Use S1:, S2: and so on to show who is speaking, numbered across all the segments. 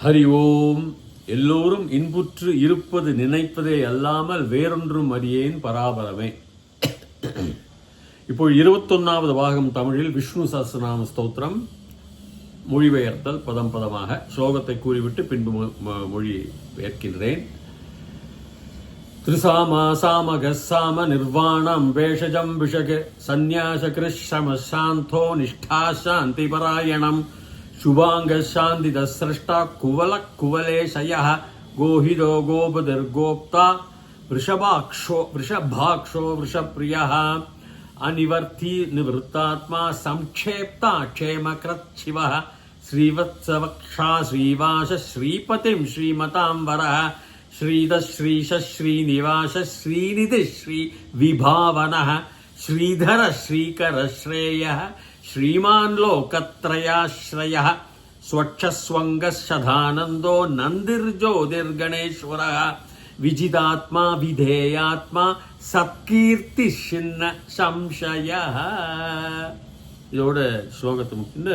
S1: ஹரி ஓம். எல்லோரும் இன்புற்று இருப்பது நினைப்பதே அல்லாமல் வேறொன்றும் அறியேன் பராபரமே. இப்போ 21வது பாகம் தமிழில் விஷ்ணு சஹஸ்ரநாம ஸ்தோத்திரம் மொழிபெயர்த்தல் பதம் பதமாக ஸ்லோகத்தை கூறிவிட்டு பின்பு மொழி ஏற்கின்றேன். திரிசாமா சாமக சாம நிர்வாணம் வேஷஜம் விஷக சந்நியாச கிருஷ்ணம சாந்தோ நிஷ்டா சாந்தி பராயணம் शुभांग शांति दस्रष्टा कुवल कुवलेशय गोहिदो गोपदर गोप्ता वृषभाक्षो वृषप्रियः अनिवर्ती निवृत्तात्मा संक्षेप्ता क्षेमकृच्छिवः श्रीवत्सवक्षा श्रीवास श्रीपतिं श्रीमतांबरः श्रीदश्रीश श्रीनिवास श्रीनिधि श्री विभावनः श्रीधर श्रीकर श्रेयः श्रीमान लोकत्रयाश्रयः स्वच्छस्वंगशधानंदो नंदिर्ज्योतिर्गणेश्वरः विजितात्मा विधेयात्मा सत्कीर्ति शिन्न संशयः. இதோட ஸ்லோகத்தை முக்கிய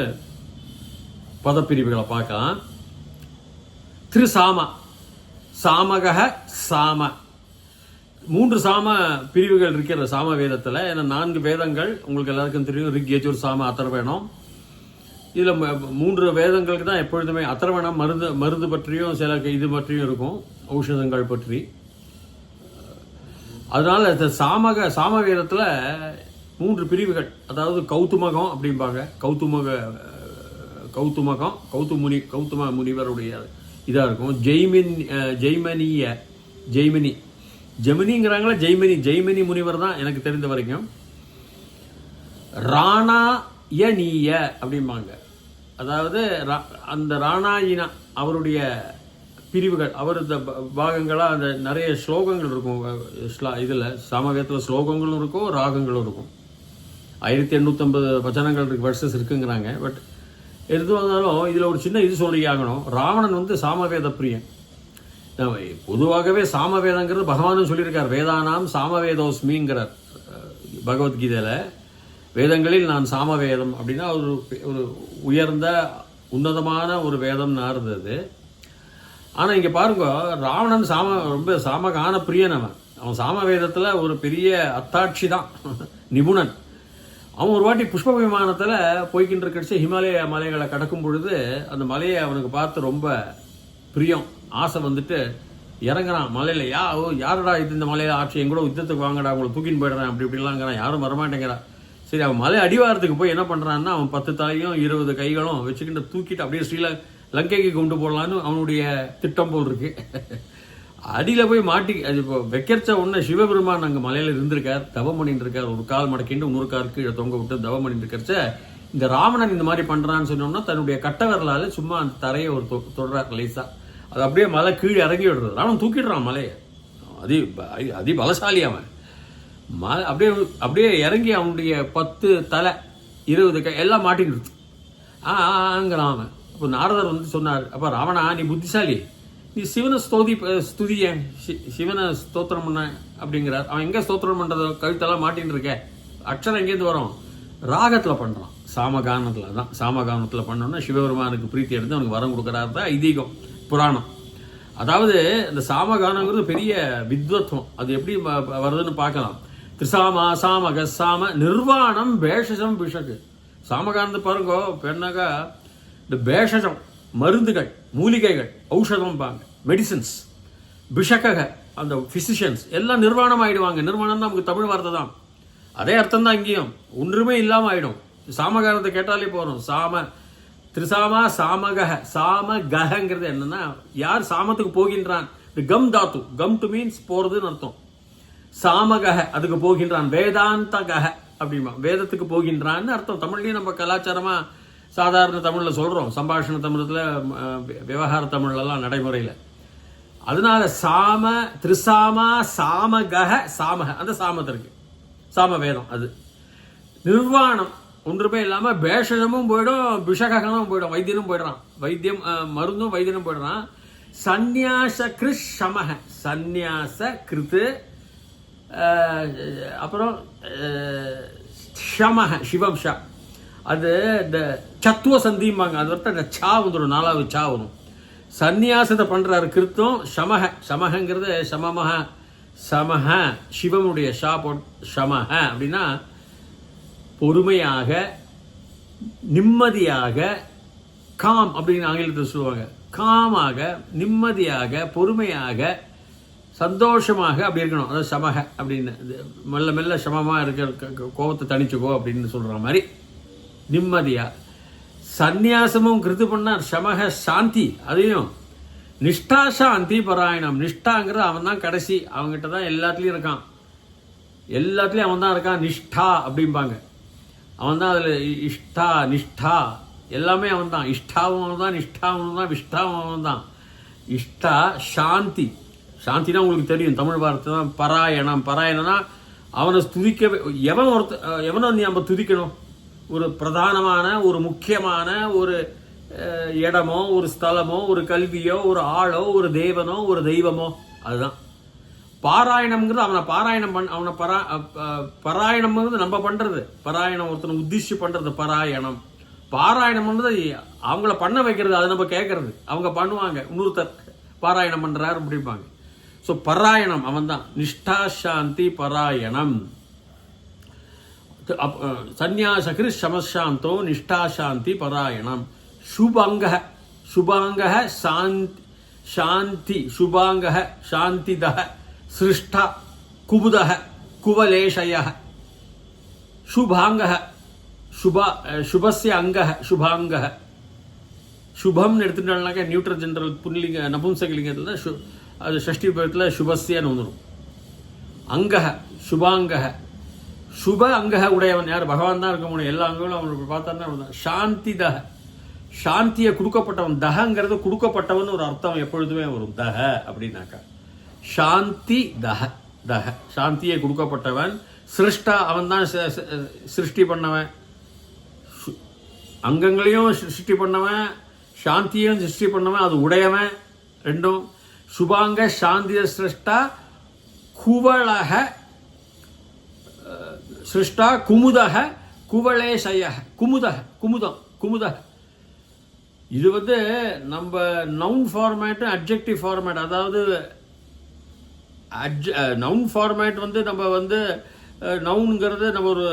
S1: பதப்பிரிவுகளை பார்க்கலாம். திரிசாம சாமக சாம 3 சாம பிரிவுகள் இருக்கிற சாம வேதத்தில். ஏன்னா 4 வேதங்கள் உங்களுக்கு எல்லாருக்கும் தெரியும். ரிக், யஜுர், சாம, அதர்வணம். இதில் 3 வேதங்களுக்கு தான் எப்பொழுதுமே அதர்வணம் மருந்து பற்றியும் சில இது பற்றியும் இருக்கும், ஔஷதங்கள் பற்றி. அதனால இந்த சாம வேதத்தில் 3 பிரிவுகள், அதாவது கௌதுமகம் அப்படிம்பாங்க. கௌதும முனிவருடைய இதாக இருக்கும். ஜெமினிங்கிறாங்களா, ஜெய்மினி முனிவர் தான் எனக்கு தெரிந்த வரைக்கும். ராணாயனீய அப்படிம்பாங்க. அதாவது அந்த ராணாயினா அவருடைய பிரிவுகள், அவர் இந்த பாகங்களாக அந்த நிறைய ஸ்லோகங்கள் இருக்கும். இதில் சாமவேதத்தில் ஸ்லோகங்களும் இருக்கும், ராகங்களும் இருக்கும். 1850 வச்சனங்கள் இருக்கு, வர்சஸ் இருக்குங்கிறாங்க. பட் எது வந்தாலும் இதில் ஒரு சின்ன இது சொல்லி ஆகணும். ராவணன் சாமவேத பிரியன். பொதுவாகவே சாமவேதங்கிறது பகவானும் சொல்லியிருக்கார். வேதானாம் சாமவேதோஸ்மிங்கிறார் பகவத்கீதையில். வேதங்களில் நான் சாமவேதம் அப்படின்னா ஒரு உயர்ந்த உன்னதமான ஒரு வேதம்னு இருந்தது. ஆனால் இங்கே பாருங்க, ராவணன் ரொம்ப சாமகான பிரியன். அவன் சாமவேதத்தில் ஒரு பெரிய அத்தாட்சி தான், நிபுணன். அவன் ஒரு வாட்டி புஷ்ப விமானத்தில் போய்கின்ற கட்சி ஹிமாலய மலைகளை கடக்கும் பொழுது அந்த மலையை அவனுக்கு பார்த்து ரொம்ப பிரியம், ஆசை வந்துட்டு இறங்குறான் மலையில். யாருடா இது இந்த மலையில் ஆட்சி, எங்கூட யுத்தத்துக்கு வாங்கடா, அவங்களை தூக்கின்னு போயிடுறேன் அப்படி இப்படிலாங்கிறான். யாரும் வரமாட்டேங்கிறான். சரி, அவன் மலை அடிவாரத்துக்கு போய் என்ன பண்ணுறான்னா, அவன் 10 தலையும் 20 கைகளும் வச்சுக்கிட்டு தூக்கிட்டு அப்படியே லங்கைக்கு கொண்டு போடலான்னு அவனுடைய திட்டம் போல் இருக்கு. அடியில் போய் மாட்டி அது இப்போ வைக்கிறச்ச உடனே சிவபெருமான் அங்கே மலையில் இருந்திருக்கார், தவம் பண்ணிட்டு இருக்கார். ஒரு கால் மடக்கிட்டு இன்னொரு கால் கீழே தொங்க விட்டு தவம் பண்ணிட்டு இருக்கிறச்ச இந்த ராவணன் இந்த மாதிரி பண்ணுறான்னு சொன்னோம்னா தன்னுடைய கட்டவரலால் சும்மா அந்த தரையை ஒரு தொடுறார் லேசா. அது அப்படியே மலை கீழே இறங்கி விடுறது. ராவணன் தூக்கிடுறான் மலையை. அதி பலசாலி அவன். அப்படியே இறங்கி அவனுடைய 10 தலை 20 கை எல்லாம் மாட்டின்னு ஆங்கிறான் அவன். இப்போ நாரதர் சொன்னார், அப்போ ராவணா நீ புத்திசாலி, நீ சிவனை ஸ்துதிய சிவனை ஸ்தோத்திரம் பண்ண அப்படிங்கிறார். அவன் எங்கே ஸ்தோத்திரம் பண்ணுறது, கழுத்தெல்லாம் மாட்டின்னு இருக்க. அக்ஷரம் எங்கேருந்து வரும், ராகத்தில் பண்ணுறான், சாமகானத்தில் தான். சாமகானத்தில் பண்ணோன்னா சிவபெருமானுக்கு பிரீத்தி எடுத்து அவனுக்கு வரம் கொடுக்குறாரு தான் ஐதீகம், புராணம். அதாவது இந்த சாமகானங்கிறது பெரிய வித்வத்வம். அது எப்படி வருதுன்னு பார்க்கலாம். திரிசாமா சாமக சாம நிர்வாணம் பேஷஜம் விஷக்கு. சாமகானத்தை பாருங்க, பெண்ணாக்கா இந்த பேஷஜம் மருந்துகள், மூலிகைகள், ஔஷதம் பாங்க, மெடிசின்ஸ். பிஷக அந்த பிசிஷியன்ஸ் எல்லாம் நிர்வாணம் ஆயிடுவாங்க. நிர்வாணம் தான் நமக்கு தமிழ் வார்த்தை தான், அதே அர்த்தம் தான் இங்கேயும். ஒன்றுமே இல்லாமல் ஆயிடும். சாமகானத்தை கேட்டாலே போகிறோம். திரிசாமா சாமக சாமகங்கிறது என்னன்னா, யார் சாமத்துக்கு போகின்றான், come Tattva, come to means போறதுன்னு அர்த்தம். சாமகஹ அதுக்கு போகின்றான், வேதாந்த கஹ அப்படிமா வேதத்துக்கு போகின்றான்னு அர்த்தம். தமிழ்லயும் நம்ம கலாச்சாரமா சாதாரண தமிழ்ல சொல்றோம், சம்பாஷண தமிழத்துல, விவகார தமிழ்லாம் நடைமுறையில். அதனால திரிசாமா சாமகஹ சாமக அந்த சாமத்திற்கு சாம வேதம். அது நிர்வாணம் ஒன்றுமே இல்லாமல் பேஷமும் போயிடும், விஷகனும் போயிடும், வைத்தியனும் போயிடுறான். வைத்தியம் மருந்தும் வைத்தியனும் போயிடுறான். சந்நியாச கிருஷ் சமக சந்நியாச கிருத்து அப்புறம் ஷமஹ சிவம் ஷா. அது இந்த சத்துவ சந்திம்பாங்க. அது வரட்ட இந்த சா வந்துடும், 4வது சா வரும். சந்நியாசத்தை பண்றாரு கிருத்தம். சமக, சமகங்கிறது சமமக, சமஹ சிவனுடைய சமஹ அப்படின்னா பொறுமையாக, நிம்மதியாக, காம் அப்படின்னு ஆங்கிலத்தில் சொல்லுவாங்க. காமாக, நிம்மதியாக, பொறுமையாக, சந்தோஷமாக அப்படி இருக்கணும். அதாவது சமக அப்படின்னு மெல்ல மெல்ல சமமாக இருக்கிற கோபத்தை தணிச்சுக்கோ அப்படின்னு சொல்ற மாதிரி நிம்மதியா. சந்நியாசமும் கிருத்து பண்ணார். சமக சாந்தி, அதையும் நிஷ்டா சாந்தி பராயணம். நிஷ்டாங்கிறது அவன் தான் கடைசி, அவங்ககிட்ட தான் எல்லாத்துலேயும் இருக்கான், எல்லாத்துலேயும் அவன் தான் இருக்கான். நிஷ்டா அப்படிம்பாங்க. அவன் தான் அதில் இஷ்டா நிஷ்டா எல்லாமே அவன் தான். இஷ்டாவும் அவன் தான், நிஷ்டாவும் தான், விஷ்டாவும் அவன் தான். இஷ்டா சாந்தி. சாந்தினா உங்களுக்கு தெரியும், தமிழ் வார்த்தை தான் பராயணம். பராயணம்னா அவனை துதிக்க, எவனோ நம்ம துதிக்கணும். ஒரு பிரதானமான, ஒரு முக்கியமான ஒரு இடமோ, ஒரு ஸ்தலமோ, ஒரு கல்வியோ, ஒரு ஆளோ, ஒரு தேவனோ, ஒரு தெய்வமோ, அதுதான் பாராயணம்ங்கிறது. அவனை பாராயணம் அவனை பராயணம்ங்கிறது நம்ம பண்றது. பராயணம் ஒருத்தனை உத்திஷி பண்றது பராயணம். பாராயணம்ன்றது அவங்கள பண்ண வைக்கிறது, அதை நம்ம கேட்கறது. அவங்க பண்ணுவாங்க, இன்னொருத்தர் பாராயணம் பண்றாரு அப்படிப்பாங்க. ஸோ பராயணம் அவன் தான். நிஷ்டா சாந்தி பராயணம். சந்நியாசகிரு சமசாந்தோ நிஷ்டா சாந்தி பராயணம். சுபங்க, சுபாங்க சாந்தி, சுபாங்க சாந்தித சிருஷ்ட குபுத குவலேஷய. சுபாங்க சுபஸ்ய அங்க சுபாங்க. சுபம்னு எடுத்துட்டாங்கனாக்கா நியூட்ரல் ஜெனரல் புன்லிங்க நபும்சகலிங்கத்தில் அது ஷஷ்டி விபத்தில் சுபஸ்யன்னு வந்துடும். அங்க சுபாங்க, சுப அங்க உடையவன் யார்? பகவான் தான் இருக்க முடியும். எல்லா அங்கங்களும் அவனுக்கு பார்த்தா சாந்தி தக, சாந்தியை கொடுக்கப்பட்டவன். தகங்கிறது கொடுக்கப்பட்டவன் ஒரு அர்த்தம் எப்பொழுதுமே வரும். தக அப்படின்னாக்கா சாந்தி தக, தக சாந்தியை கொடுக்கப்பட்டவன். சிருஷ்டா அவன் தான் சிருஷ்டி பண்ணவன், அங்கங்களையும் சிருஷ்டி பண்ணவன், சாந்தியையும் சிருஷ்டி பண்ணவன், அது உடையவன் ரெண்டும். சுபாங்க சாந்திய சிருஷ்டா குவளக சிருஷ்டா குமுதக குவளேசய. குமுதக, குமுதம், குமுதக. இது வந்து நம்ம நவுன் ஃபார்மேட், அட்ஜெக்டிவ் ஃபார்மேட். அதாவது நவுன் ஃபார்மேட் வந்து நம்ம வந்து நவுனுங்கிறது நம்ம ஒரு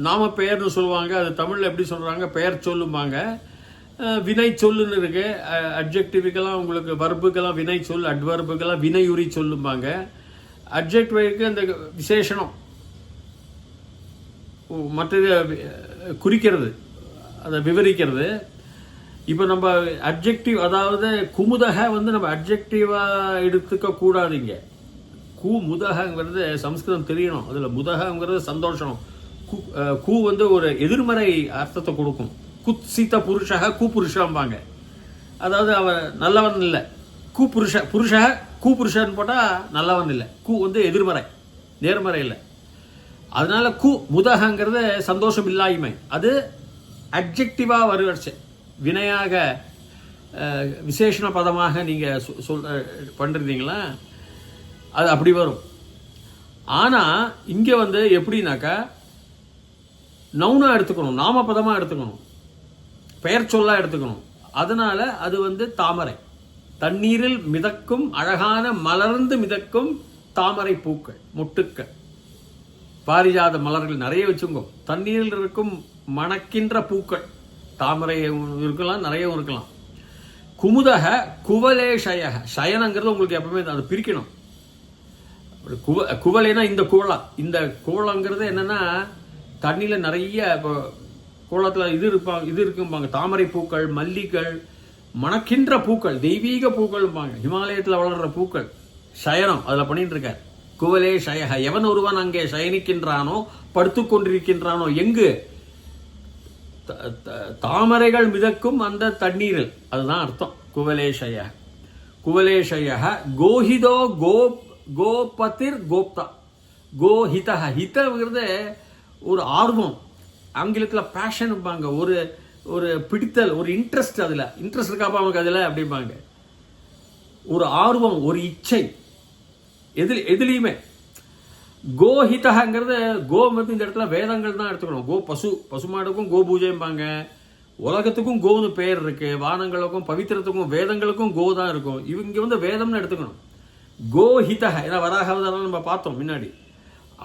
S1: நாம பெயர்னு சொல்லுவாங்க. அது தமிழில் எப்படி சொல்கிறாங்க? பெயர் சொல்லுவாங்க. வினை சொல்லுன்னு இருக்கு. அட்ஜெக்டிவுக்கெல்லாம் உங்களுக்கு வர்புக்கெல்லாம் வினை சொல், அட்வர்புக்கெல்லாம் வினையுரி சொல்லுவாங்க. அட்ஜெக்டிவ்க்கு அந்த விசேஷனம் மற்றது குறிக்கிறது, அதை விவரிக்கிறது. இப்போ நம்ம அட்ஜெக்டிவ், அதாவது குமுதக வந்து நம்ம அட்ஜெக்டிவாக எடுத்துக்க கூடாதுங்க. முதகங்கிறது சம்ஸ்கிருதம் தெரியணும். அதில் முதகங்கிறது சந்தோஷம். கூ வந்து ஒரு எதிர்மறை அர்த்தத்தை கொடுக்கும். குத்சித புருஷக கூப்புருஷம்பாங்க. அதாவது அவன் நல்லவன் இல்லை. புருஷக கூப்புருஷன் போட்டால் நல்லவன் இல்லை. கூ வந்து எதிர்மறை, நேர்மறை இல்லை. அதனால முதகங்கிறது சந்தோஷம் இல்லாய்மை. அது அட்ஜெக்டிவாக வருவச்சு வினையாக விசேஷண பதமாக நீங்கள் பண்ணுறீங்களா, அது அப்படி வரும். ஆனால் இங்கே வந்து எப்படின்னாக்கா நவுனாக எடுத்துக்கணும், நாமபதமாக எடுத்துக்கணும், பெயர் சொல்லா எடுத்துக்கணும். அதனால அது வந்து தாமரை. தண்ணீரில் மிதக்கும் அழகான மலர்ந்து மிதக்கும் தாமரை பூக்கள், மொட்டுக்கள், பாரிஜாத மலர்கள் நிறைய வச்சுக்கோ. தண்ணீரில் இருக்கும் மணக்கின்ற பூக்கள், தாமரை இருக்கலாம், நிறைய இருக்கலாம். குமுதக குவலேஷய. சயனங்கிறது உங்களுக்கு எப்பவுமே அதை பிரிக்கணும். குவலைனா இந்த குவளா. இந்த குவளங்கிறது என்னன்னா தண்ணியில் நிறைய இப்போ கோலத்தில் இது இருக்கும்பாங்க. தாமரை பூக்கள், மல்லிகள், மணக்கின்ற பூக்கள், தெய்வீக பூக்கள்பாங்க. ஹிமாலயத்தில் வளர்ற பூக்கள். சயனம் அதில் பண்ணிட்டு இருக்கார். குவலே சயக. எவன் ஒருவன் அங்கே சயனிக்கின்றானோ, படுத்து கொண்டிருக்கின்றானோ, எங்கு? தாமரைகள் மிதக்கும் அந்த தண்ணீரில். அதுதான் அர்த்தம் குவலேஷய. குவலேஷய கோஹிதோ கோபதிர் கோப்தா. கோஹித. ஹிதங்கிறது ஒரு ஆர்வம். ஆங்கிலத்தில் பேஷன்பாங்க. ஒரு ஒரு பிடித்தல், ஒரு இன்ட்ரெஸ்ட். அதில் இன்ட்ரெஸ்ட் இருக்காப்பா அவனுக்கு அதில் அப்படிம்பாங்க. ஒரு ஆர்வம், ஒரு இச்சை எதுலையுமே. கோஹிதங்கிறது கோ வந்து இந்த இடத்துல வேதங்கள் தான் எடுத்துக்கணும். கோ பசு, பசுமாடுக்கும் கோ பூஜைம்பாங்க. உலகத்துக்கும் கோன்னு பெயர் இருக்கு, வானங்களுக்கும் பவித்திரத்துக்கும் வேதங்களுக்கும் கோ தான் இருக்கும். இவங்க வந்து வேதம்னு எடுத்துக்கணும். கோஹித, ஏன்னா வராக அவதாரம் நம்ம பார்த்தோம் முன்னாடி.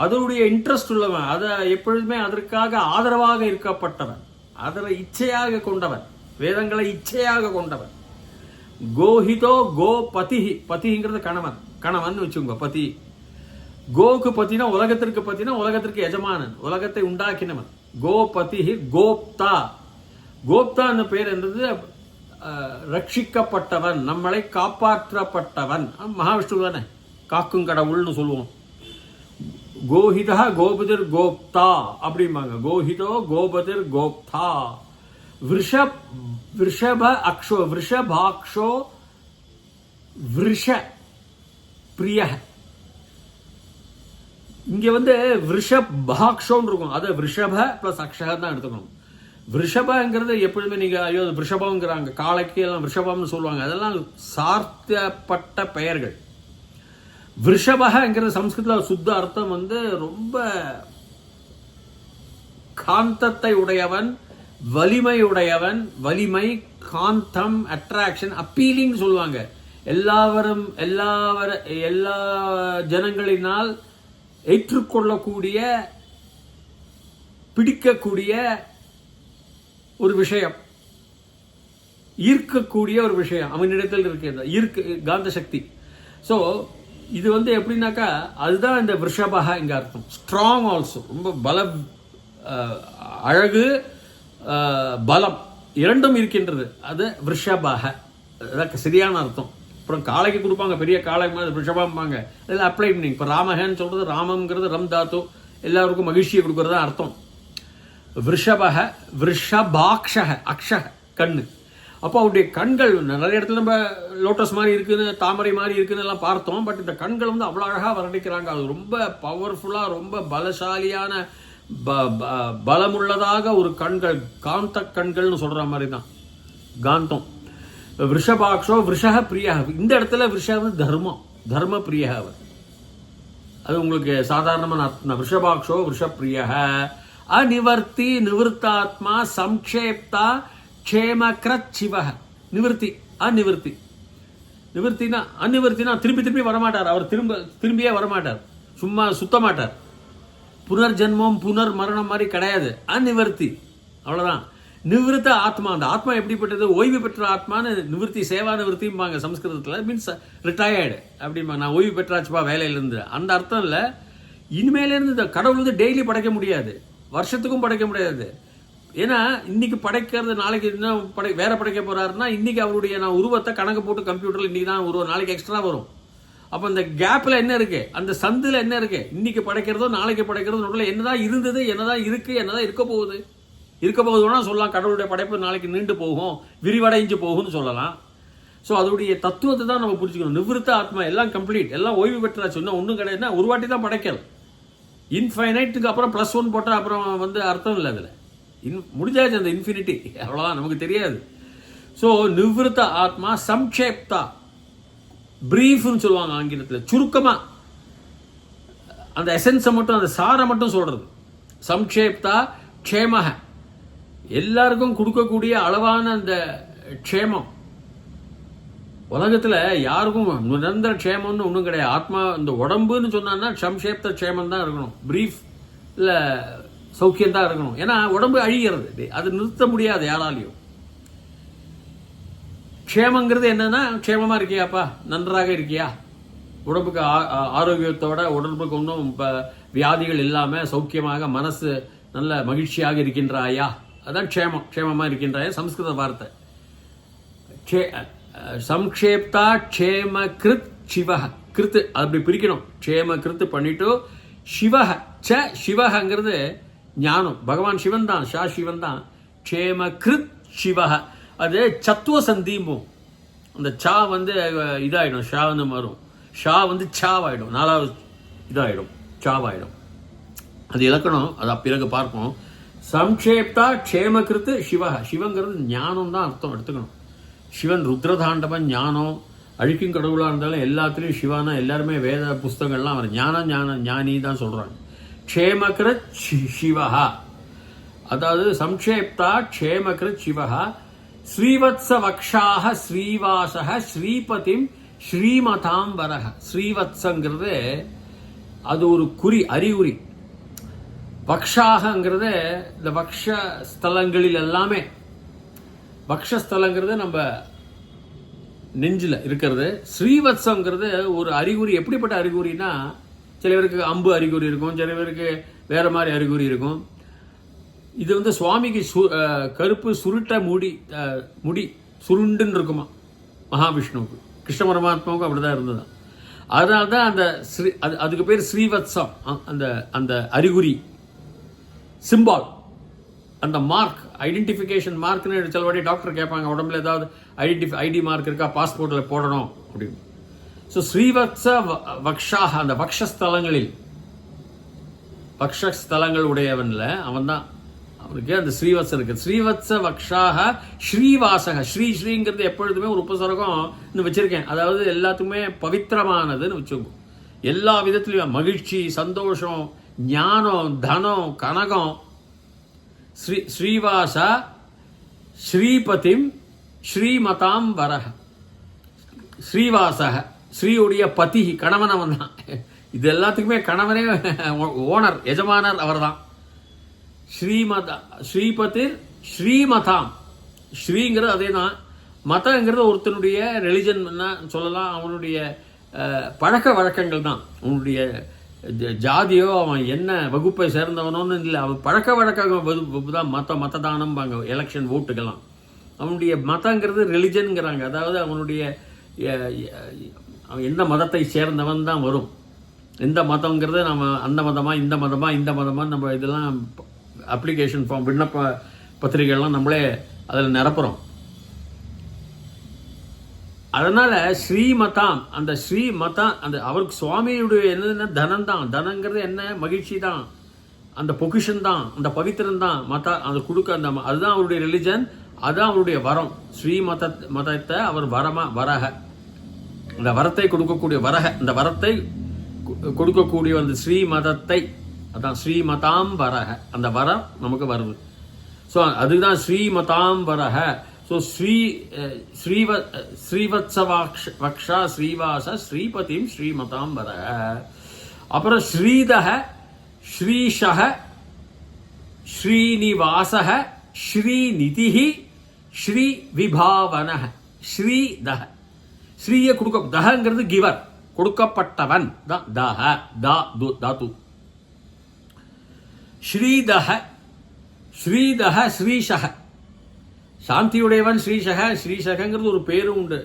S1: அதனுடைய இன்ட்ரெஸ்ட் உள்ளவன், அதை எப்பொழுதுமே அதற்காக ஆதரவாக இருக்கப்பட்டவன், அதனை இச்சையாக கொண்டவன், வேதங்களை இச்சையாக கொண்டவன். கோஹிதோ கோ பதி, பதிங்கிறது கணவன், கணவன் வச்சுக்கோங்க பதி. கோக்கு பத்தினா உலகத்திற்கு பத்தினா உலகத்திற்கு எஜமானன், உலகத்தை உண்டாக்கினவன். கோபதி கோப்தா, கோப்தான்னு பேர் என்றது ரட்சிக்கப்பட்டவன், நம்மளை காப்பாற்றப்பட்டவன். மகாவிஷ்ணு தானே காக்கும் கடவுள்னு சொல்லுவோம். கோஹிதா கோபதிர் கோப்தா அப்படிம்பாங்க. கோஹிதோ கோபதிர் கோப்தா. விஷப அக்ஷோ விஷபாக்ஷோ விஷ பிரிய. இங்க வந்து விஷபாக்ஷோன்னு இருக்கும், அது விஷப பிளஸ் அக்ஷக தான் எடுத்துக்கணும். விஷபங்கிறது எப்பொழுதுமே நீங்க ஐயோ விஷபங்கிறாங்க, காளைக்கு எல்லாம் விஷபம்னு சொல்லுவாங்க, அதெல்லாம் சார்த்தப்பட்ட பெயர்கள். விஷபங்கிறது சம்ஸ்கிருதத்தில் சுத்த அர்த்தம் வந்து ரொம்ப காந்தத்தை உடையவன், வலிமை உடையவன், வலிமை, காந்தம், அட்ராக்ஷன், அப்பீலிங் சொல்லுவாங்க. எல்லா ஜனங்களினால் ஏற்றுக்கொள்ளக்கூடிய, பிடிக்கக்கூடிய ஒரு விஷயம், ஈர்க்கக்கூடிய ஒரு விஷயம் அவனிடத்தில் இருக்கிறது, காந்த சக்தி. ஸோ இது வந்து எப்படின்னாக்கா அதுதான் இந்த விஷபக இங்க அர்த்தம். ஸ்ட்ராங் ஆல்சோ, ரொம்ப பலம், அழகு, பலம் இரண்டும் இருக்கின்றது, அது விஷபக. அதான் சரியான அர்த்தம். அப்புறம் காளைக்கு கொடுப்பாங்க, பெரிய காளை மாதிரி விஷபாம்பாங்க, இதெல்லாம் அப்ளை பண்ணி. இப்போ ராமகன்னு சொல்றது, ராமங்கிறது ரம் தாத்து, எல்லாருக்கும் மகிழ்ச்சியை கொடுக்கறதா அர்த்தம். விஷபக விஷபாக்ஷக, அக்ஷக கண்ணு. அப்போ அவருடைய கண்கள் நிறைய இடத்துல நம்ம லோட்டஸ் மாதிரி இருக்குன்னு, தாமரை மாதிரி இருக்குன்னு எல்லாம் பார்த்தோம். பட் இந்த கண்கள் வந்து அவ்வளோ அழகாக வர்ணிக்கிறாங்க. அது ரொம்ப பவர்ஃபுல்லாக, ரொம்ப பலசாலியான, பலமுள்ளதாக ஒரு கண்கள், காந்த கண்கள்னு சொல்ற மாதிரி தான் காந்தம். விஷபாக்ஷோ விஷக பிரியா. இந்த இடத்துல விஷ வந்து தர்மம், தர்ம பிரியா அவர். அது உங்களுக்கு சாதாரணமான அர்த்தம். விஷபாக்ஷோ விஷப்பிரிய. அநிவர்த்தி நிவர்த்தாத்மா சம்க்ஷேப்தா க்ஷேமக்ரத் சிவஹ. நிவர்த்தி, அநிவர்த்தி. நிவர்த்தினா, அநிவர்த்தினா திரும்பி வரமாட்டார் அவர், திரும்பியே வரமாட்டார், சும்மா சுத்த மாட்டார். புனர்ஜென்மம் புனர் மரணம் மாதிரி கிடையாது, அநிவர்த்தி, அவ்வளவுதான். நிவிருத்த ஆத்மா, அந்த ஆத்மா எப்படிப்பட்டது, ஓய்வு பெற்ற ஆத்மான்னு நிவர்த்தி, சேவா நிவர்த்திம்பாங்க சம்ஸ்கிருதத்தில். மீன்ஸ் ரிட்டையர்டு அப்படிமா, நான் ஓய்வு பெற்றாச்சுப்பா வேலையிலிருந்து, அந்த அர்த்தம் இல்லை. இனிமேலேருந்து இந்த கடவுள் வந்து டெய்லி படைக்க முடியாது, வருஷத்துக்கும் படைக்க முடியாது. ஏன்னா இன்னைக்கு படைக்கிறது நாளைக்கு இன்னும் வேற படைக்க போறாருன்னா, இன்னைக்கு அவருடைய நான் உருவத்தை கணக்கு போட்டு கம்ப்யூட்டர்ல இன்னைக்கு தான் உருவம், நாளைக்கு எக்ஸ்ட்ரா வரும். அப்போ இந்த கேப்ல என்ன இருக்கு, அந்த சந்துல என்ன இருக்கு, இன்னைக்கு படைக்கிறதோ நாளைக்கு படைக்கிறதோ நடுவில் என்னதான் இருந்தது, என்னதான் இருக்கு, என்னதான் இருக்க போகுதுன்னா சொல்லலாம். கடவுளுடைய படைப்பு நாளைக்கு நீண்டு போகும், விரிவடைஞ்சு போகும்னு சொல்லலாம். ஸோ அதோடைய தத்துவத்தை தான் நம்ம புரிஞ்சுக்கணும். நிவிருத்த ஆத்மா எல்லாம் கம்ப்ளீட், எல்லாம் ஓய்வு பெற்றாச்சு, இன்னும் ஒன்றும் கிடையாதுன்னா ஒரு வாட்டி தான் படைக்கல். இன்ஃபைனைட்டுக்கு அப்புறம் +1 போட்டால் அப்புறம் வந்து அர்த்தம் இல்லை, அதில் முடிஞ்சாச்சு அந்த இன்ஃபினிட்டி, அவ்வளோதான், நமக்கு தெரியாது. ஸோ நிவிருத்த ஆத்மா சம்க்ஷேப்தா, பிரீஃப்னு சொல்லுவாங்க ஆங்கிலத்தில், சுருக்கமாக அந்த எசன்ஸை மட்டும், அந்த சாரை மட்டும் சொல்றது. சம்க்ஷேப்தா க்ஷேமஹ, எல்லாருக்கும் கொடுக்கக்கூடிய அளவான அந்த க்ஷேமம். உலகத்தில் யாருக்கும் நிரந்தர க்ஷேமம்னு ஒன்றும் கிடையாது. ஆத்மா இந்த உடம்புன்னு சொன்னான்னா சம்ஷேப்த க்ஷேமம் தான் இருக்கணும், பிரீஃப் இல்லை சௌக்கியம் தான் இருக்கணும். ஏன்னா உடம்பு அழிகிறது, அது நிறுத்த முடியாது யாராலையும். க்ஷேமங்கிறது என்னன்னா, க்ஷேமமா இருக்கியாப்பா, நன்றாக இருக்கியா, உடம்புக்கு ஆரோக்கியத்தோட, உடம்புக்கு ஒன்றும் வியாதிகள் இல்லாமல் சௌக்கியமாக, மனசு நல்ல மகிழ்ச்சியாக இருக்கின்றாயா, அதான் க்ஷேமம். க்ஷேமமா இருக்கின்றாயா சம்ஸ்கிருத வார்த்தை. சம்க்ஷேப்தா க்ஷேம கிருத் சிவஹ, கிருத்து அப்படி பிரிக்கணும், க்ஷேம கிருத்து பண்ணிட்டு சிவஹ ச, சிவஹங்கிறது ஞானம், பகவான் சிவன் தான், ஷா சிவன் தான். க்ஷேம கிருத் சிவஹ, அது சத்துவ சந்தீம்பும். அந்த சா வந்து இதாயிடும், ஷான்னு மாறும், ஷா வந்து சாவாயிடும், 4வது இதாயிடும், சாவாயிடும். அது இலக்கணம், அது பிறகு பார்ப்போம். சம்க்ஷேப்தா க்ஷேமகிருத்து சிவஹ, சிவங்கிறது ஞானம் தான் அர்த்தம் எடுத்துக்கணும். சிவன் ருத்ரதாண்டவன் ஞானம், அழிக்கும் கடவுளாக இருந்தாலும் எல்லாத்துலேயும் சிவானா, எல்லாருமே வேத புஸ்தகங்கள்லாம் அவர் ஞானம் ஞானி தான் சொல்கிறாங்க. க்ஷேமகிருத் சிவஹ, அதாவது சம்ஷேப்தா க்ஷேமகிருத் சிவஹா ஸ்ரீவத்ஸ வக்ஷாக ஸ்ரீவாசக ஸ்ரீபதிம் ஸ்ரீமதாம் வரக. ஸ்ரீவத்ஸங்கிறது அது ஒரு குறி, அறிகுறி. வக்ஷாகங்கிறது இந்த வக்ஷ ஸ்தலங்களில் எல்லாமே, வக்ஷஸ்தலங்கிறது நம்ம நெஞ்சில் இருக்கிறது. ஸ்ரீவத்ஸங்கிறது ஒரு அறிகுறி. எப்படிப்பட்ட அறிகுறினா, சில பேருக்கு அம்பு அறிகுறி இருக்கும், சில பேருக்கு வேற மாதிரி அறிகுறி இருக்கும். இது வந்து சுவாமிக்கு கருப்பு சுருட்ட முடி சுருண்டுன்னு இருக்குமா மகாவிஷ்ணுவுக்கு. கிருஷ்ண பரமாத்மாவுக்கு அப்படிதான் இருந்தது. அதனால தான் அந்த அதுக்கு பேர் ஸ்ரீவத்ஸம். அந்த அந்த அறிகுறி, சிம்பால், அந்த மார்க், ஐடென்டிஃபிகேஷன் மார்க்னு சில வாட்டி டாக்டர் கேட்பாங்க, உடம்புல ஏதாவது ஐடி மார்க் இருக்கா, பாஸ்போர்ட்டில் போடணும் அப்படின்னு. ஸோ ஸ்ரீவத்ஸ வக்ஷாக, அந்த வக்ஷஸ்தலங்களில், வக்ஷஸ்தலங்கள் உடையவன்ல அவன் தான், அவனுக்கு அந்த ஸ்ரீவத்ஸ இருக்கு. ஸ்ரீவத்ஸ வக்ஷாக ஸ்ரீவாசக. ஸ்ரீங்கிறது எப்பொழுதுமே ஒரு உபசர்க்கம் வச்சிருக்கேன். அதாவது எல்லாத்துக்குமே பவித்திரமானதுன்னு வச்சுக்கோ. எல்லா விதத்திலையும் மகிழ்ச்சி, சந்தோஷம், ஞானம், தனம், கனகம். ஸ்ரீவாச ஸ்ரீபதிம் ஸ்ரீமதாம் வரக. ஸ்ரீவாசக, ஸ்ரீயுடைய பதி, கணவன் அவன் தான். இது எல்லாத்துக்குமே கணவனே ஓனர், எஜமானர் அவர் தான். ஸ்ரீபதிர் ஸ்ரீமதாம். ஸ்ரீங்கிறது அதே தான். மதங்கிறது ஒருத்தனுடைய ரிலிஜன் சொல்லலாம், அவனுடைய பழக்க வழக்கங்கள் தான். அவனுடைய ஜாதியோ அவன் என்ன வகுப்பை சேர்ந்தவனோன்னு இல்லை, அவன் பழக்க வழக்கம் தான் மததானம்பாங்க. எலெக்ஷன் ஓட்டுக்கெல்லாம் அவனுடைய மதங்கிறது ரிலிஜன்ங்கிறாங்க. அதாவது அவனுடைய அவன் எந்த மதத்தை சேர்ந்தவன் தான் வரும். எந்த மதங்கிறது நம்ம அந்த மதமா இந்த மதமா இந்த மதமா நம்ம இதெல்லாம் அப்ளிகேஷன் ஃபார்ம், விண்ணப்ப பத்திரிகைகள்லாம் நம்மளே அதில் நிரப்புறோம். அதனால ஸ்ரீமதாம், அந்த ஸ்ரீமதம், அந்த அவருக்கு சுவாமியுடைய என்னதுன்னா தனம் தான். தனங்கிறது என்ன, மகிழ்ச்சி தான், அந்த பொக்கிஷன் தான், அந்த பவித்திரம் தான். அந்த கொடுக்க அந்த அதுதான் அவருடைய ரிலிஜன், அதுதான் அவருடைய வரம். மதத்தை அவர் வரக, அந்த வரத்தை கொடுக்கக்கூடிய வரக, அந்த வரத்தை கொடுக்கக்கூடிய அந்த ஸ்ரீமதத்தை, அதான் ஸ்ரீமதாம் வரக, அந்த வரம் நமக்கு வருது. ஸோ அதுதான் ஸ்ரீமதாம் வரக. ஸோ ஸ்ரீவத்ஸ வக்ஷா ஸ்ரீவாச ஸ்ரீபதிம் ஸ்ரீமதாம் வரக. அப்புறம் ஸ்ரீதக ஸ்ரீஷக ஸ்ரீனிவாசக ஸ்ரீநிதிஹி ஸ்ரீ விபாவனக. ஸ்ரீதக, ஸ்ரீயை கொடுக்க, தகங்கிறது கிவர், கொடுக்கப்பட்டவன் தான். தஹ தாத்து. ஸ்ரீதஹ, ஸ்ரீதஹ ஸ்ரீஷக, சாந்தியுடையவன் ஸ்ரீஷக. ஸ்ரீஷகங்கிறது ஒரு பேரும் உண்டு.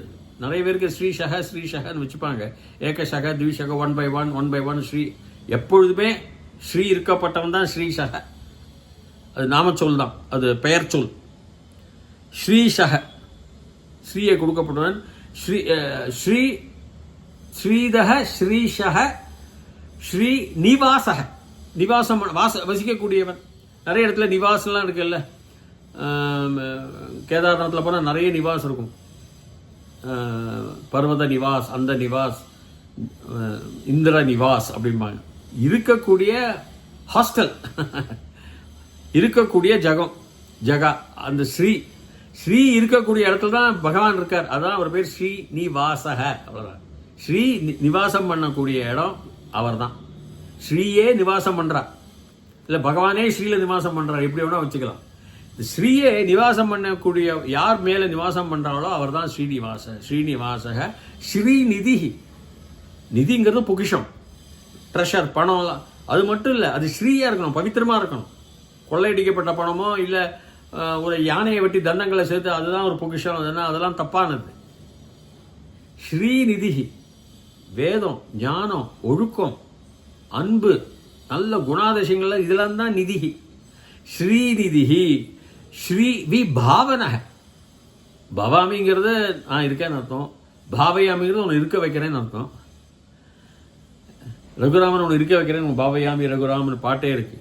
S1: நிறைய பேருக்கு ஸ்ரீஷகன்னு வச்சுப்பாங்க. ஏகசக, த்விஷக, 1/1 ஸ்ரீ. எப்பொழுதுமே ஸ்ரீ இருக்கப்பட்டவன் தான் ஸ்ரீஷக. அது நாமச்சொல் தான், அது பெயர் சொல். ஸ்ரீஷக, ஸ்ரீயை கொடுக்கப்பட்டவன். ஸ்ரீதக ஸ்ரீஷக ஸ்ரீ நிவாசக, நிவாசம் வசிக்கக்கூடியவன். நிறைய இடத்துல நிவாசம்லாம் இருக்குல்ல. கேதார்நாத்தில் போனால் நிறைய நிவாஸ் இருக்கும். பர்வத நிவாஸ், அந்த நிவாஸ், இந்திர நிவாஸ் அப்படிம்பாங்க. இருக்கக்கூடிய ஹாஸ்டல், இருக்கக்கூடிய ஜகா. அந்த ஸ்ரீ இருக்கக்கூடிய இடத்துல தான் பகவான் இருக்கார். அதான் அவர் பேர் ஸ்ரீ நிவாசக. அவ்வளோதான். ஸ்ரீ நிவாசம் பண்ணக்கூடிய இடம் அவர் தான். ஸ்ரீயே நிவாசம் பண்றார், இல்லை பகவானே ஸ்ரீல நிவாசம் பண்றார், எப்படி வேணா வச்சுக்கலாம். ஸ்ரீயே நிவாசம் பண்ணக்கூடிய, யார் மேல நிவாசம் பண்றாங்களோ அவர் தான் ஸ்ரீனிவாசக. ஸ்ரீநிதி, நிதிங்கிறது பொக்கிஷம், ட்ரெஷர், பணம். அது மட்டும் இல்லை, அது ஸ்ரீயா இருக்கணும், பவித்திரமா இருக்கணும். கொள்ளையடிக்கப்பட்ட பணமோ இல்லை ஒரு யானையை வெட்டி தண்டங்களை சேர்த்து அதுதான் ஒரு பொக்கிஷம், அதெல்லாம் தப்பானது. ஸ்ரீநிதி, வேதம், ஞானம், ஒழுக்கம், அன்பு, நல்ல குணாதிசயங்கள், இதெல்லாம் தான் நிதி. ஸ்ரீநிதி. ஸ்ரீ விபாவனக, பவாமிங்கிறது நான் இருக்கேன்னு அர்த்தம், பாவயாமிங்கிறது உன்னை இருக்க வைக்கிறேன்னு அர்த்தம். ரகுராமன் உன்னை இருக்க வைக்கிறேன், பாவயாமி ரகுராமன் பாட்டே இருக்கு.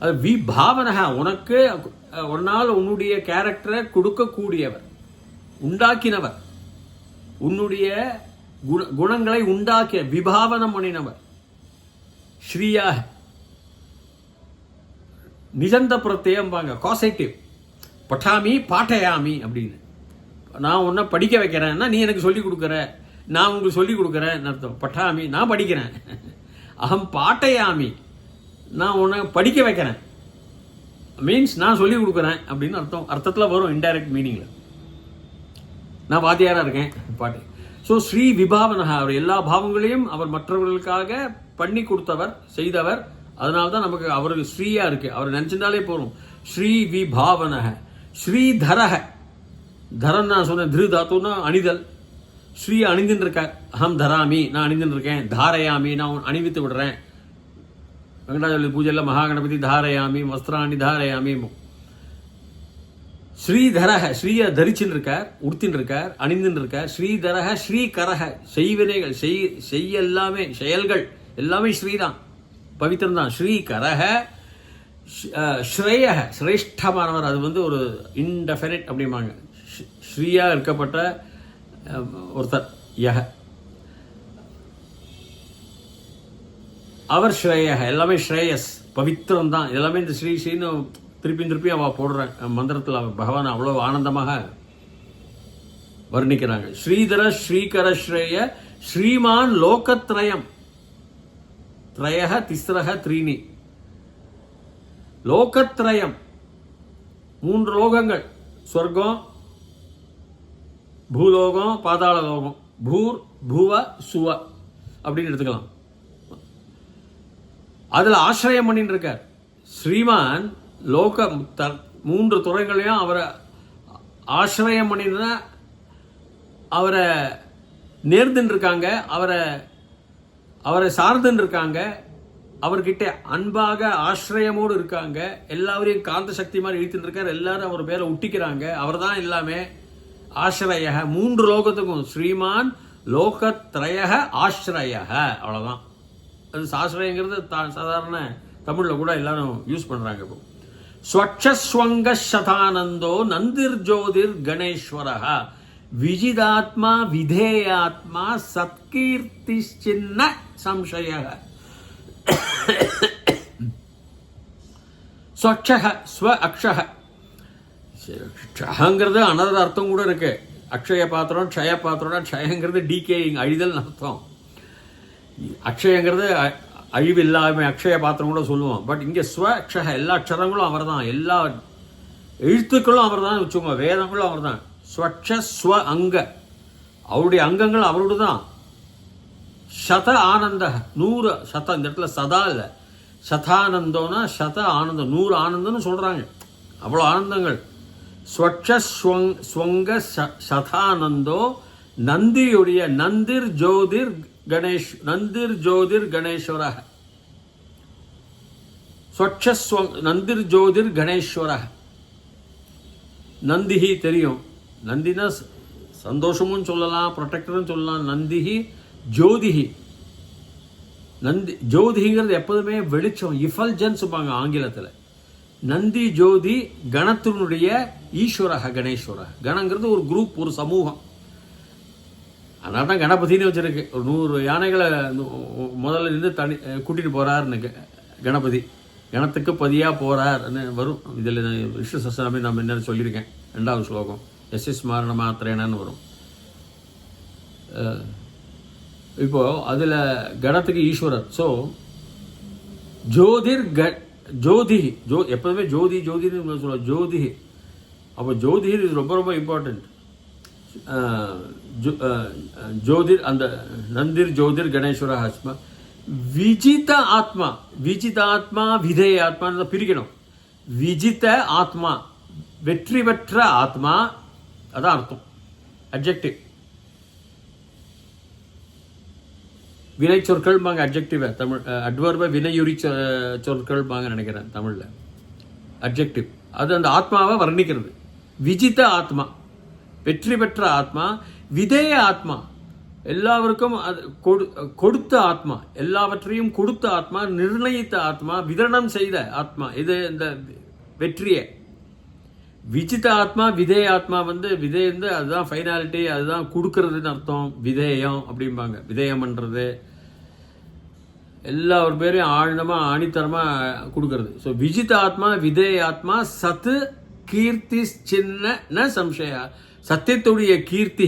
S1: அது விபாவனக, உனக்கு ஒரு நாள் உன்னுடைய கேரக்டரை கொடுக்கக்கூடியவர், உண்டாக்கினவர், உன்னுடைய குணங்களை உண்டாக்கிய, விபாவனம் பண்ணினவர். ஸ்ரீயாக நிஜந்த பிரத்யம்பாங்க, காசேட்டிவ். பட்டாமி பாட்டையாமி அப்படின்னு. நான் உன்னை படிக்க வைக்கிறேன்னா நீ எனக்கு சொல்லிக் கொடுக்குற, நான் உங்களுக்கு சொல்லிக் கொடுக்குறேன்னு அர்த்தம். பட்டாமி நான் படிக்கிறேன், அகம் பாட்டையாமி நான் உன்னை படிக்க வைக்கிறேன், மீன்ஸ் நான் சொல்லிக் கொடுக்குறேன் அப்படின்னு அர்த்தத்தில் வரும், இன்டைரக்ட் மீனிங்கில். நான் வாத்தியாராக இருக்கேன் பாட்டு. ஸோ ஸ்ரீ விபாவனக, அவர் எல்லா பாவங்களையும் அவர் மற்றவர்களுக்காக பண்ணி கொடுத்தவர், செய்தவர். அதனால தான் நமக்கு அவருக்கு ஸ்ரீயா இருக்கு. அவர் நினைச்சிருந்தாலே போறோம். ஸ்ரீ விபாவனக. ஸ்ரீதரக, தரன் நான் சொன்னேன், திரு தாத்துன்னா அணிதல். ஸ்ரீ அணிந்துன்னு இருக்கார். அகம் தராமி நான் அணிந்துன்னு இருக்கேன். தாரயாமி நான் அணிவித்து விடுறேன். வெங்கடாஜலி பூஜையில் மகாகணபதி தாரயாமி, வஸ்திராணி தாரயாமி. ஸ்ரீதரக, ஸ்ரீய தரிச்சுன்னு இருக்கார், உடுத்தின்னு இருக்கார், அணிந்துன்னு இருக்கார். ஸ்ரீதரக ஸ்ரீகரக, செய்வினைகள் செய்ய எல்லாமே செயல்கள் எல்லாமே ஸ்ரீதான், பவித்திரம் தான். ஸ்ரீகரக ஸ்ரேயக, சிரேஷ்டமானவர். அது வந்து ஒரு இன்டெஃபினிட் அப்படிம்பாங்க. ஸ்ரீயா இருக்கப்பட்ட ஒருத்தர் யக, அவர் ஸ்ரேயக, எல்லாமே ஸ்ரேயஸ், பவித்திரம் தான் எல்லாமே. இந்த ஸ்ரீ ஸ்ரீன்னு திருப்பி அவ போடுற மந்திரத்தில் பகவான் அவ்வளோ ஆனந்தமாக வர்ணிக்கிறாங்க. ஸ்ரீதர ஸ்ரீகர ஸ்ரேய ஸ்ரீமான் லோகத்ரயம், த்ரயக திஸ்ரக த்ரீணி, லோகத்ரயம் மூன்று லோகங்கள், சொர்க்கம், பூலோகம், பாதாள லோகம். பூர் பூவ சுவ அப்படின்னு எடுத்துக்கலாம். அதில் ஆசிரியம் பண்ணிட்டு இருக்கார் ஸ்ரீமான். லோக மூன்று துறைகளையும் அவரை ஆசிரியம் பண்ணிட்டு அவரை நேர்ந்துன்னு இருக்காங்க, அவரை சார்ந்துன்னு இருக்காங்க, அவர்கிட்ட அன்பாக ஆசிரியமோடு இருக்காங்க. எல்லாரையும் காந்த சக்தி மாதிரி இழுத்துட்டு இருக்கார். எல்லாரும் அவர் பேரை ஒட்டிக்கிறாங்க. அவர் தான் எல்லாமே. ஆசிரிய, மூன்று லோகத்துக்கும் ஸ்ரீமான் லோகத்ரயக ஆசிரியக, அவ்வளோதான். அது ஆசிரியங்கிறது சாதாரண தமிழில் கூட எல்லாரும் யூஸ் பண்ணுறாங்க. இப்போ ஸ்வச்சஸ்வங்க சதானந்தோ நந்திர் ஜோதிர் கணேஸ்வரஹ விஜிதாத்மா விதேயாத்மா சத்கீர்த்தி சின்ன சம்சய. ஸ்வச்சக ஸ்வ அக்ஷக, க்ஷங்கிறது அனதர் அர்த்தம் கூட இருக்கு. அக்ஷய பாத்திரம், க்ஷய பாத்திரம்னா க்ஷயங்கிறது டீகேயிங், அழிதல் அர்த்தம். அக்ஷயங்கிறது அழிவு இல்லாம அக்ஷய பாத்திரம் கூட சொல்லுவோம். பட் இங்கே ஸ்வ அக்ஷக, எல்லா அக்ஷரங்களும் அவர் தான், எல்லா எழுத்துக்களும் அவர் தான் வச்சுக்கோங்க, வேதங்களும் அவர் தான். ஸ்வட்ச ஸ்வ அங்க, அவருடைய அங்கங்கள் அவரோடு தான். சத ஆனந்த, 100 சத, இந்த இடத்துல சதா இல்லை, சதானந்தோனா சத ஆனந்தம், 100 ஆனந்தம்னு சொல்றாங்க. அவ்வளோ ஆனந்தங்கள். ஸ்வட்ச ஸ்வங்க சதானந்தோ நந்தியுடைய, நந்திர் ஜோதிர் கணேஷ், நந்திர் ஜோதிர் கணேஸ்வர, ஸ்வட்ச நந்திர் ஜோதிர் கணேஸ்வர. நந்திஹி தெரியும், நந்தினா சந்தோஷமும் சொல்லலாம், ப்ரொடெக்டரும் சொல்லலாம். நந்திஹி ஜோதிஹி, நந்தி ஜோதிங்கிறது எப்போதுமே வெளிச்சம், இஃபல்ஜன்ஸ் ஆங்கிலத்தில். நந்தி ஜோதி கணத்தினுடைய ஈஸ்வரக கணேஸ்வர. கணங்கிறது ஒரு குரூப், ஒரு சமூகம். அதனால தான் கணபதினு வச்சிருக்கு. ஒரு 100 யானைகளை முதல்ல இருந்து கூட்டிட்டு போறாருன்னு கணபதி, கணத்துக்கு பதியா போறார்னு வரும். இதில் விஷ்ணு சஹஸ்ரநாமே நான் என்ன சொல்லியிருக்கேன், 2வது ஸ்லோகம் எஸ் ஸ்மரண மாத்திரேனன்னு வரும். இப்போ அதில் கணத்துக்கு ஈஸ்வரர். ஸோ ஜோதிர் ஜோதி, எப்போதுமே ஜோதி ஜோதின்னு சொல்லுவோம், ஜோதி. அப்போ ஜோதி இது ரொம்ப ரொம்ப இம்பார்ட்டன்ட். ஜோதிர், அந்த நந்திர் ஜோதிர் கணேஸ்வர ஆத்மா. விஜித ஆத்மா, விஜித ஆத்மா விதேய ஆத்மா பிரிக்கணும். விஜித ஆத்மா, வெற்றி பெற்ற ஆத்மா, அதான் அர்த்தம். அட்ஜெக்டிவ். வினை சொற்கள் பாங்க அட்ஜெக்டிவ், தமிழ் அட்வர்ப வினையுரி சொற்கள் பாங்க நினைக்கிறேன் தமிழ்ல. அட்ஜெக்டிவ் அது அந்த ஆத்மாவை வர்ணிக்கிறது. விஜித ஆத்மா, வெற்றி பெற்ற ஆத்மா. விதேய ஆத்மா, எல்லாருக்கும் கொடுத்த ஆத்மா, எல்லாவற்றையும் கொடுத்த ஆத்மா, நிர்ணயித்த ஆத்மா, விதரணம் செய்த ஆத்மா. இது இந்த வெற்றியை. விஜித ஆத்மா, விதேய ஆத்மா விதேயம் அதுதான் ஃபைனாலிட்டி, அதுதான் கொடுக்கறதுன்னு அர்த்தம். விதேயம் அப்படிம்பாங்க, விதேயம் பண்றது. எல்லா பேரையும் ஆழ்ந்தமாக ஆணித்தரமாக கொடுக்கறது. ஸோ விஜித ஆத்மா விதேய ஆத்மா சத்து கீர்த்தி சின்ன ந சம்சயா. சத்தியத்துடைய கீர்த்தி,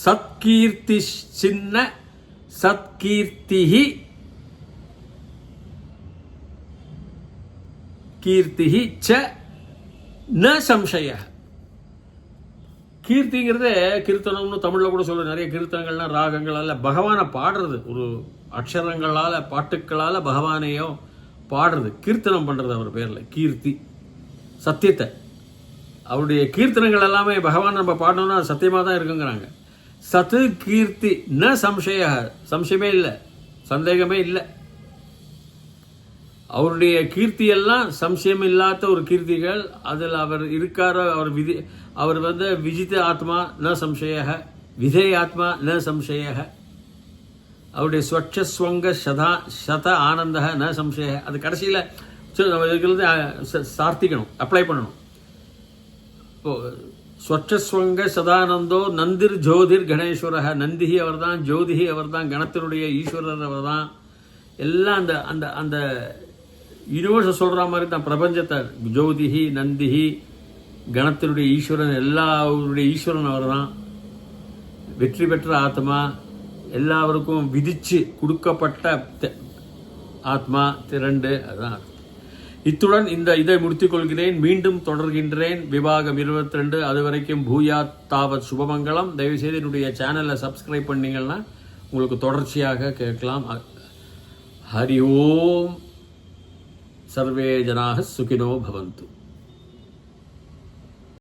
S1: சத்கீர்த்தி சின்ன சத்கீர்த்தி கீர்த்தி ச ந சம்சய. கீர்த்திங்கிறது கீர்த்தனம்னு தமிழில் கூட சொல்ல. நிறைய கீர்த்தனங்கள்லாம் ராகங்களால் பகவானை பாடுறது, ஒரு அக்ஷரங்களால் பாட்டுக்களால் பகவானையோ பாடுறது, கீர்த்தனம் பண்ணுறது அவர் பேரில் கீர்த்தி. சத்தியத்தை, அவருடைய கீர்த்தனங்கள் எல்லாமே பகவான் நம்ம பாடணும்னா சத்தியமாக தான் இருக்குங்கிறாங்க. சத்து கீர்த்தி ந சம்சய, சம்சயமே இல்லை, சந்தேகமே இல்லை. அவருடைய கீர்த்தி எல்லாம் சம்சயம் இல்லாத ஒரு கீர்த்திகள். அதில் அவர் இருக்காரோ, அவர் விஜித ஆத்மா ந சம்சய, விதேய ஆத்மா ந சம்சய. அவருடைய ஸ்வச்சஸ்வங்க சத ஆனந்த ந சம்சய. அது கடைசியில் நம்ம இருக்கிறது சார்த்திக்கணும், அப்ளை பண்ணணும். இப்போ ஸ்வச்சஸ்வங்க சதானந்தோ நந்திர் ஜோதிர் கணேஸ்வரக. நந்திஹி அவர் தான், ஜோதிஹி அவர் தான், கணத்தினுடைய ஈஸ்வரர் அவர் தான். எல்லாம் அந்த அந்த அந்த யூனிவர்ஸை சொல்கிற மாதிரி தான் பிரபஞ்சத்தை. ஜோதிஹி நந்திஹி கணத்தினுடைய ஈஸ்வரன், எல்லாருடைய ஈஸ்வரன் அவர் தான். வெற்றி பெற்ற ஆத்மா, எல்லாருக்கும் விதிச்சு கொடுக்கப்பட்ட ஆத்மா திரண்டு, அதுதான். இத்துடன் இதை முடித்துக் கொள்கிறேன். மீண்டும் தொடர்கின்றேன். விபாகம் 22. அது வரைக்கும் பூயாத் தாவத் சுபமங்கலம். தயவுசெய்து என்னுடைய சேனலை சப்ஸ்கிரைப் பண்ணீங்கன்னா உங்களுக்கு தொடர்ச்சியாக கேட்கலாம். ஹரி ஓம். சர்வே ஜனாக சுகினோ பவந்து.